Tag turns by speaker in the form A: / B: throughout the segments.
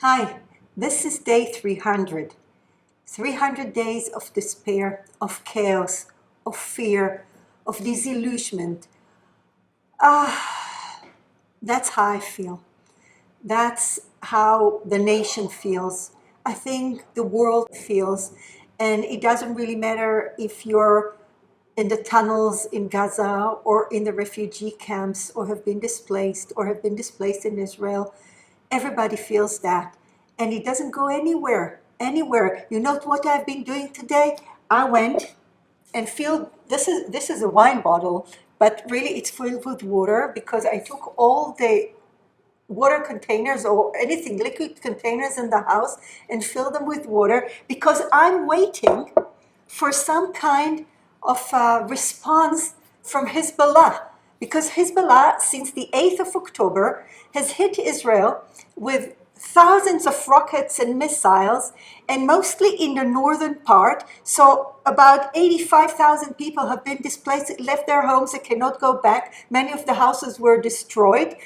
A: Hi, this is day 300. 300 days of despair, of chaos, of fear, of disillusionment. That's how I feel. That's how the nation feels. I think the world feels. And it doesn't really matter if you're in the tunnels in Gaza or in the refugee camps or have been displaced in Israel. Everybody feels that. And it doesn't go anywhere. You know what I've been doing today? I went and filled, this is a wine bottle, but really it's filled with water because I took all the water containers or anything, liquid containers in the house and filled them with water because I'm waiting for some kind of response from Hezbollah. Because Hezbollah, since the 8th of October, has hit Israel with thousands of rockets and missiles, and mostly in the northern part. So about 85,000 people have been displaced, left their homes, they cannot go back. Many of the houses were destroyed.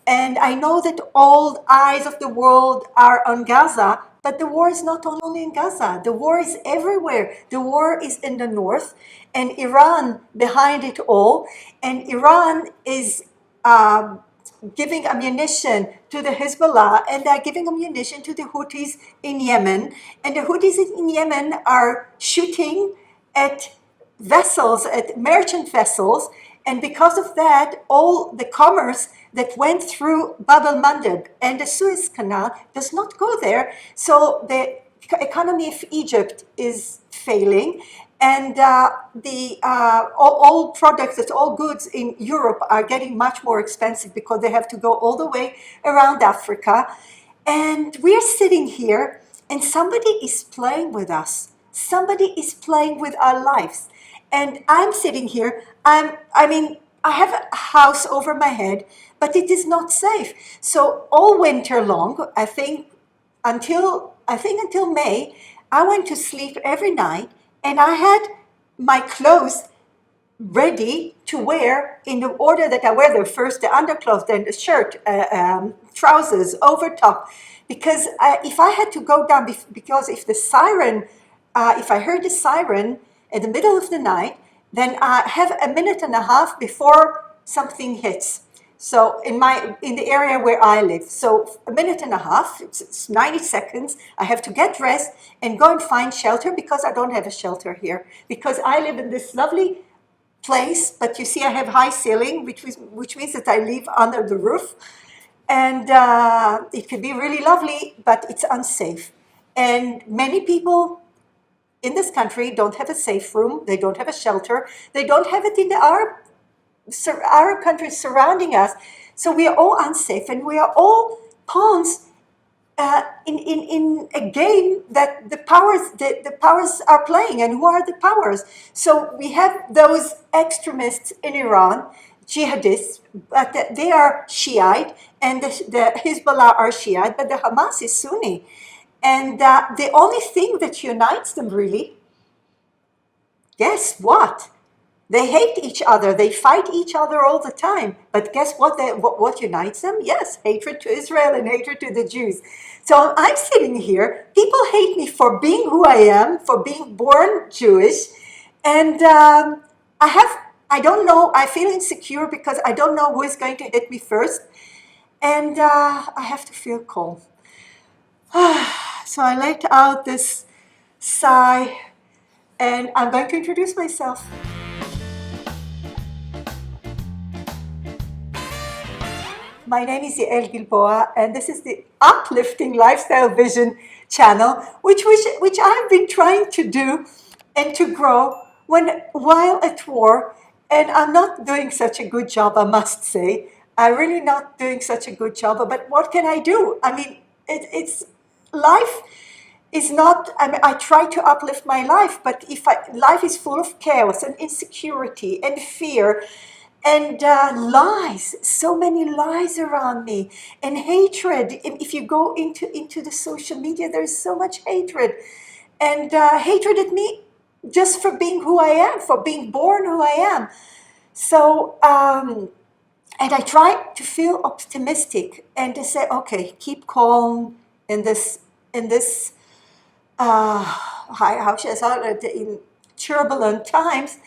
A: And I know that all eyes of the world are on Gaza, but the war is not only in Gaza. The war is everywhere. The war is in the north, and Iran behind it all. And Iran is giving ammunition to the Hezbollah, and they're giving ammunition to the Houthis in Yemen. And the Houthis in Yemen are shooting at vessels, at merchant vessels. And because of that, all the commerce that went through Bab el-Mandeb and the Suez Canal does not go there. So the economy of Egypt is failing. And all products, all goods in Europe are getting much more expensive because they have to go all the way around Africa. And we're sitting here and somebody is playing with us. Somebody is playing with our lives. And I'm sitting here, I have a house over my head, but it is not safe. So all winter long, I think until May, I went to sleep every night and I had my clothes ready to wear in the order that I wear them. First the underclothes, then the shirt, trousers, over top. Because if I had to go down, because if I heard the siren in the middle of the night, then I have a minute and a half before something hits. So in the area where I live, so a minute and a half, it's 90 seconds. I have to get dressed and go and find shelter because I don't have a shelter here. Because I live in this lovely place, but you see I have high ceiling, which means that I live under the roof. And it could be really lovely, but it's unsafe. And many people in this country don't have a safe room. They don't have a shelter. They don't have it in the Arab countries surrounding us. So we are all unsafe and we are all pawns in a game that the powers are playing. And who are the powers? So we have those extremists in Iran, jihadists, but they are Shiite, and the Hezbollah are Shiite, but the Hamas is Sunni. And the only thing that unites them really, guess what? They hate each other. They fight each other all the time. But guess what? What unites them? Yes, hatred to Israel and hatred to the Jews. So I'm sitting here. People hate me for being who I am, for being born Jewish. And I don't know, I feel insecure because I don't know who is going to hit me first. And I have to feel calm. So I let out this sigh, and I'm going to introduce myself. My name is Yael Gilboa, and this is the Uplifting Lifestyle Vision channel, which I've been trying to do and to grow while at war. And I'm not doing such a good job, I must say. I'm really not doing such a good job, but what can I do? I mean, it's life is not, I try to uplift my life, but life is full of chaos and insecurity and fear and lies, so many lies around me, and hatred. If you go into the social media, there's so much hatred, and hatred at me just for being who I am, for being born who I am. So, and I try to feel optimistic and to say, okay, keep calm in this how should I say it, in turbulent times.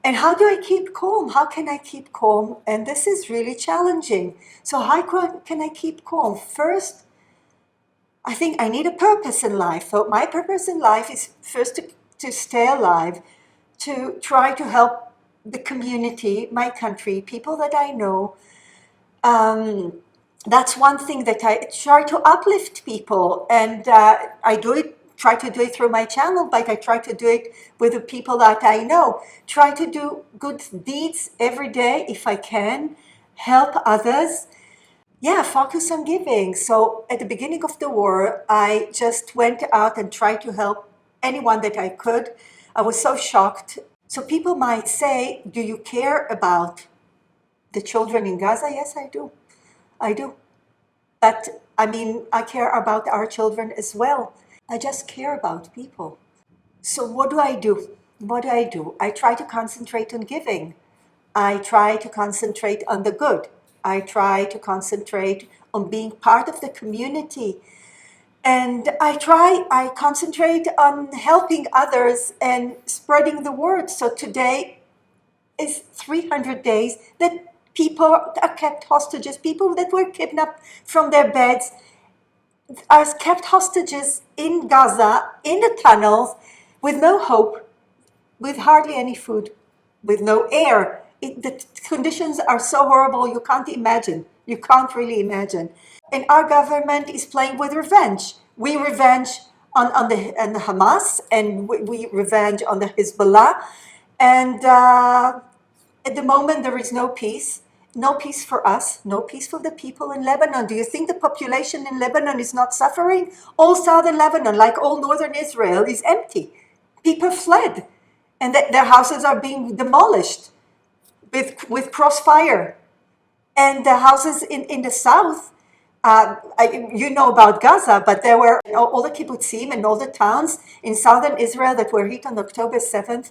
A: And how do I keep calm? How can I keep calm? And this is really challenging. So how can I keep calm? First, I think I need a purpose in life. So my purpose in life is first to stay alive, to try to help the community, my country, people that I know. That's one thing that I try to uplift people, and I do it. Try to do it through my channel, but I try to do it with the people that I know. Try to do good deeds every day if I can. Help others. Yeah, focus on giving. So at the beginning of the war, I just went out and tried to help anyone that I could. I was so shocked. So people might say, do you care about the children in Gaza? Yes, I do. I do. But I mean, I care about our children as well. I just care about people. So what do I do? What do I do? I try to concentrate on giving. I try to concentrate on the good. I try to concentrate on being part of the community. And I concentrate on helping others and spreading the word. So today is 300 days that people are kept hostages, people that were kidnapped from their beds are kept hostages in Gaza, in the tunnels, with no hope, with hardly any food, with no air. The conditions are so horrible, you can't imagine. You can't really imagine. And our government is playing with revenge. We revenge on the Hamas, and we revenge on the Hezbollah. And at the moment, there is no peace. No peace for us, no peace for the people in Lebanon. Do you think the population in Lebanon is not suffering? All southern Lebanon, like all northern Israel, is empty. People fled, and their houses are being demolished with crossfire. And the houses in the south, you know about Gaza, but there were all the kibbutzim and all the towns in southern Israel that were hit on October 7th.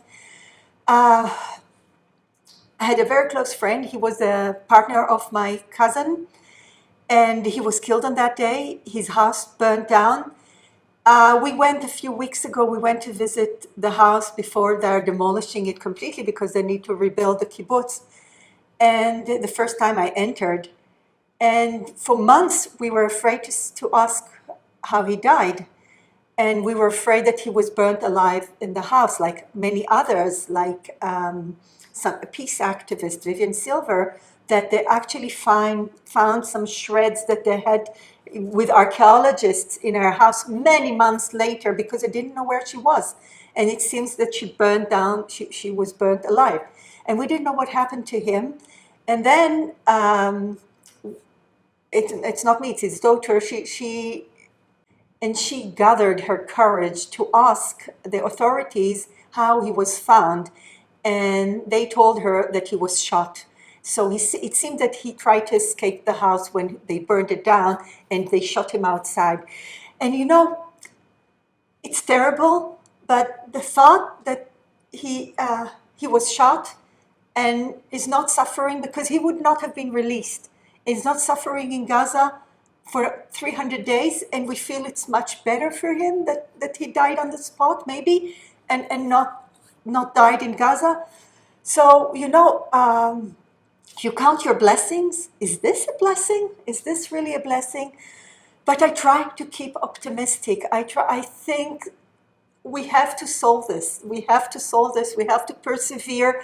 A: I had a very close friend. He was a partner of my cousin, and he was killed on that day. His house burned down. We went a few weeks ago, we went to visit the house before they're demolishing it completely because they need to rebuild the kibbutz. And the first time I entered, and for months we were afraid to ask how he died. And we were afraid that he was burnt alive in the house, like many others, like some peace activist, Vivian Silver, that they actually found some shreds that they had with archaeologists in her house many months later because they didn't know where she was. And it seems that she burned down, she was burnt alive. And we didn't know what happened to him. And then it's not me, it's his daughter. She gathered her courage to ask the authorities how he was found, and they told her that he was shot. So it seemed that he tried to escape the house when they burned it down, and they shot him outside. And you know, it's terrible, but the thought that he was shot and is not suffering because he would not have been released. He's not suffering in Gaza for 300 days, and we feel it's much better for him that he died on the spot, maybe, and not died in Gaza. So, you know, you count your blessings. Is this a blessing? Is this really a blessing? But I try to keep optimistic. I think we have to solve this. We have to solve this. We have to persevere.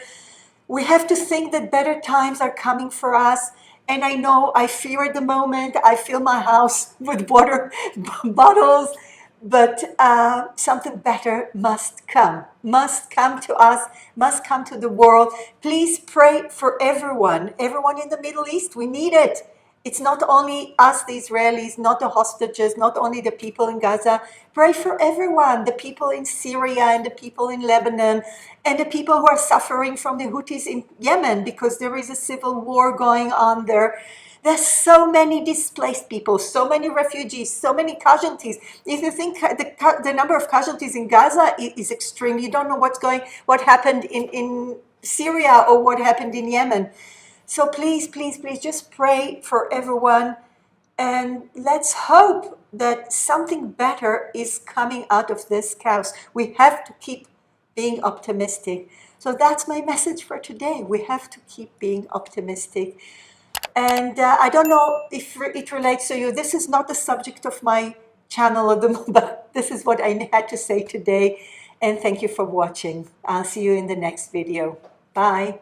A: We have to think that better times are coming for us. And I know I fear at the moment. I fill my house with water bottles. But something better must come to us, must come to the world. Please pray for everyone in the Middle East. We need it. It's not only us, the Israelis, not the hostages, not only the people in Gaza. Pray for everyone, the people in Syria and the people in Lebanon and the people who are suffering from the Houthis in Yemen because there is a civil war going on there. There's so many displaced people, so many refugees, so many casualties. If you think the number of casualties in Gaza is extreme, you don't know what happened in Syria or what happened in Yemen. So please, please, please just pray for everyone. And let's hope that something better is coming out of this chaos. We have to keep being optimistic. So that's my message for today. We have to keep being optimistic. And I don't know if it relates to you. This is not the subject of my channel at the moment, but this is what I had to say today. And thank you for watching. I'll see you in the next video. Bye.